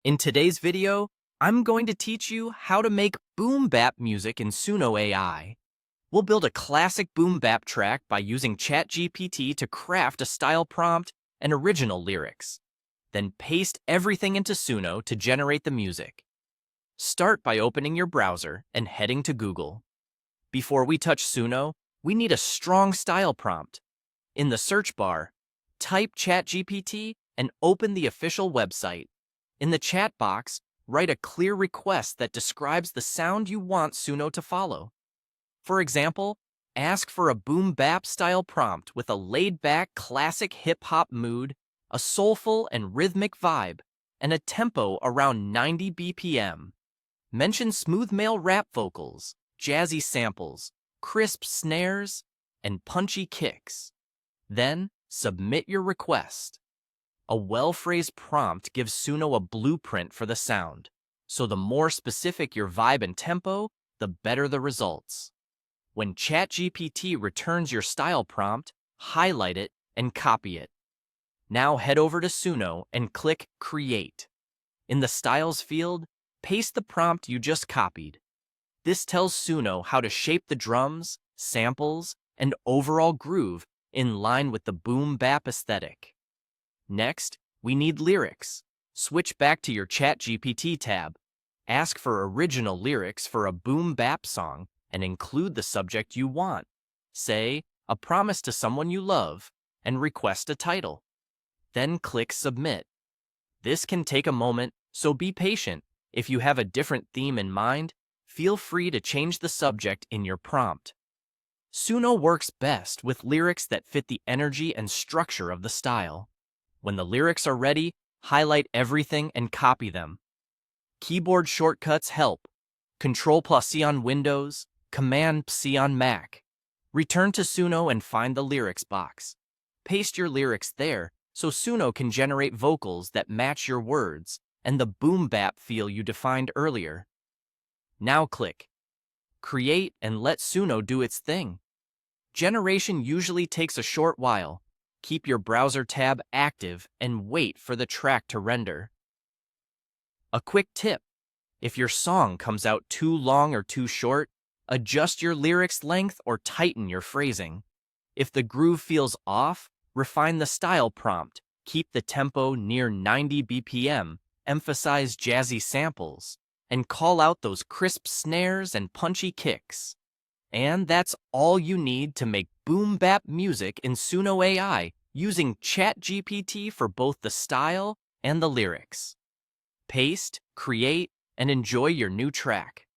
In today's video, I'm going to teach you how to make Boom Bap music in Suno AI. We'll build a classic Boom Bap track by using ChatGPT to craft a style prompt and original lyrics. Then paste everything into Suno to generate the music. Start by opening your browser and heading to Google. Before we touch Suno, we need a strong style prompt. In the search bar, type ChatGPT and open the official website. In the chat box, write a clear request that describes the sound you want Suno to follow. For example, ask for a boom bap style prompt with a laid-back classic hip-hop mood, a soulful and rhythmic vibe, and a tempo around 90 BPM. Mention smooth male rap vocals, jazzy samples, crisp snares, and punchy kicks. Then, submit your request. A well-phrased prompt gives Suno a blueprint for the sound, so the more specific your vibe and tempo, the better the results. When ChatGPT returns your style prompt, highlight it and copy it. Now head over to Suno and click Create. In the Styles field, paste the prompt you just copied. This tells Suno how to shape the drums, samples, and overall groove in line with the boom bap aesthetic. Next, we need lyrics. Switch back to your ChatGPT tab. Ask for original lyrics for a boom bap song and include the subject you want. Say, a promise to someone you love, and request a title. Then click Submit. This can take a moment, so be patient. If you have a different theme in mind, feel free to change the subject in your prompt. Suno works best with lyrics that fit the energy and structure of the style. When the lyrics are ready, highlight everything and copy them. Keyboard shortcuts help. Ctrl+C on Windows, Command+C on Mac. Return to Suno and find the lyrics box. Paste your lyrics there so Suno can generate vocals that match your words and the boom bap feel you defined earlier. Now click Create and let Suno do its thing. Generation usually takes a short while. Keep your browser tab active and wait for the track to render. A quick tip: if your song comes out too long or too short, adjust your lyrics length or tighten your phrasing. If the groove feels off, refine the style prompt. Keep the tempo near 90 BPM, emphasize jazzy samples, and call out those crisp snares and punchy kicks. And that's all you need to make boom bap music in Suno AI using ChatGPT for both the style and the lyrics. Paste, create, and enjoy your new track.